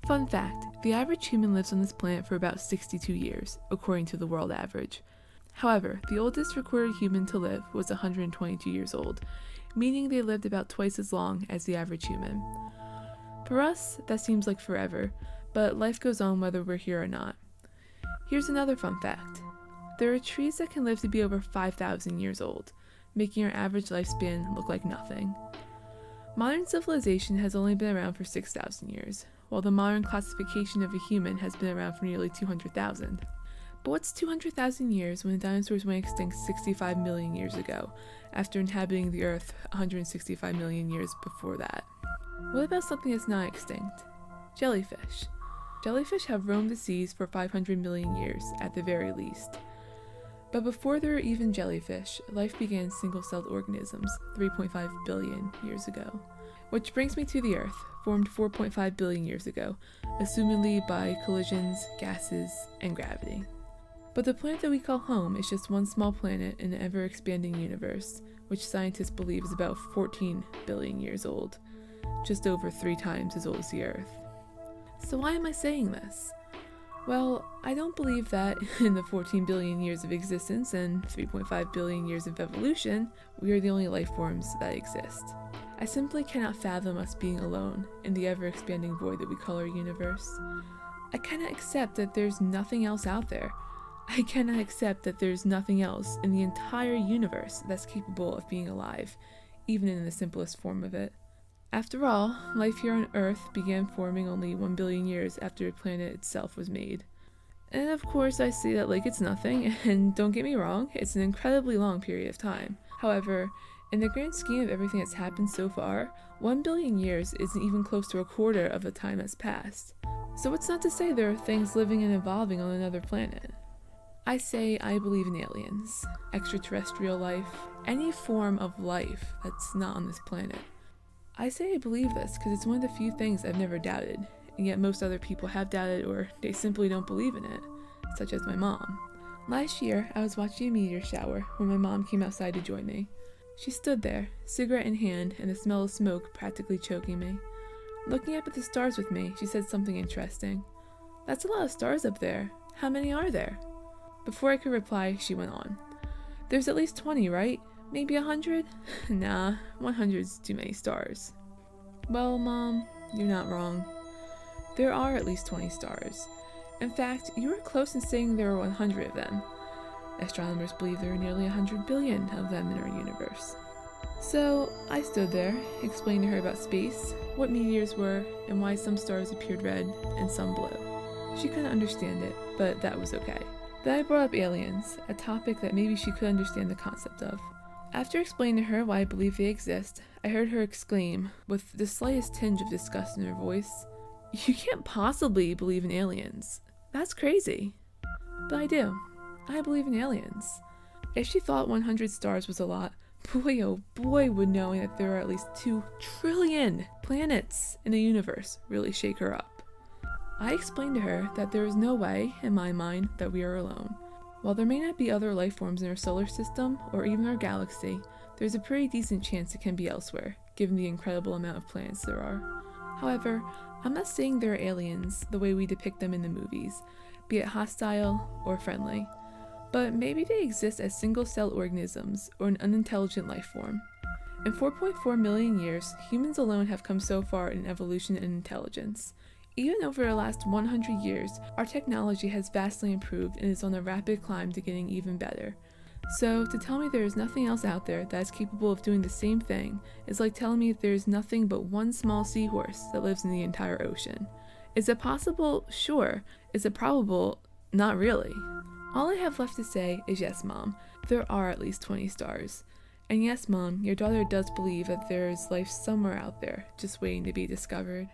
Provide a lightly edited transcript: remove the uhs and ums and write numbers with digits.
Fun fact, the average human lives on this planet for about 62 years, according to the world average. However, the oldest recorded human to live was 122 years old, meaning they lived about twice as long as the average human. For us, that seems like forever, but life goes on whether we're here or not. Here's another fun fact. There are trees that can live to be over 5,000 years old, making our average lifespan look like nothing. Modern civilization has only been around for 6,000 years, while the modern classification of a human has been around for nearly 200,000. But what's 200,000 years when the dinosaurs went extinct 65 million years ago, after inhabiting the Earth 165 million years before that? What about something that's not extinct? Jellyfish. Jellyfish have roamed the seas for 500 million years, at the very least. But before there were even jellyfish, life began single-celled organisms 3.5 billion years ago. Which brings me to the Earth, formed 4.5 billion years ago, assumedly by collisions, gases, and gravity. But the planet that we call home is just one small planet in an ever-expanding universe, which scientists believe is about 14 billion years old, just over 3 times as old as the Earth. So why am I saying this? Well, I don't believe that in the 14 billion years of existence and 3.5 billion years of evolution, we are the only life forms that exist. I simply cannot fathom us being alone in the ever-expanding void that we call our universe. I cannot accept that there's nothing else out there. I cannot accept that there's nothing else in the entire universe that's capable of being alive, even in the simplest form of it. After all, life here on Earth began forming only 1 billion years after the planet itself was made. And of course I say that like it's nothing, and don't get me wrong, it's an incredibly long period of time. However, in the grand scheme of everything that's happened so far, 1 billion years isn't even close to a quarter of the time that's passed. So it's not to say there are things living and evolving on another planet. I say I believe in aliens, extraterrestrial life, any form of life that's not on this planet. I say I believe this because it's one of the few things I've never doubted, and yet most other people have doubted or they simply don't believe in it, such as my mom. Last year, I was watching a meteor shower when my mom came outside to join me. She stood there, cigarette in hand, and the smell of smoke practically choking me. Looking up at the stars with me, she said something interesting. "That's a lot of stars up there. How many are there?" Before I could reply, she went on. "There's at least 20, right? Maybe 100? Nah, 100's too many stars." Well, Mom, you're not wrong. There are at least 20 stars. In fact, you were close in saying there are 100 of them. Astronomers believe there are nearly 100 billion of them in our universe. So, I stood there, explained to her about space, what meteors were, and why some stars appeared red and some blue. She couldn't understand it, but that was okay. Then I brought up aliens, a topic that maybe she could understand the concept of. After explaining to her why I believe they exist, I heard her exclaim, with the slightest tinge of disgust in her voice, "You can't possibly believe in aliens. That's crazy." But I do. I believe in aliens. If she thought 100 stars was a lot, boy oh boy would knowing that there are at least 2 trillion planets in the universe really shake her up. I explained to her that there is no way, in my mind, that we are alone. While there may not be other life forms in our solar system, or even our galaxy, there's a pretty decent chance it can be elsewhere, given the incredible amount of planets there are. However, I'm not saying there are aliens the way we depict them in the movies, be it hostile or friendly, but maybe they exist as single-celled organisms or an unintelligent life form. In 4.4 million years, humans alone have come so far in evolution and intelligence. Even over the last 100 years, our technology has vastly improved and is on a rapid climb to getting even better. So, to tell me there is nothing else out there that is capable of doing the same thing is like telling me there is nothing but one small seahorse that lives in the entire ocean. Is it possible? Sure. Is it probable? Not really. All I have left to say is yes, Mom, there are at least 20 stars. And yes, Mom, your daughter does believe that there is life somewhere out there, just waiting to be discovered.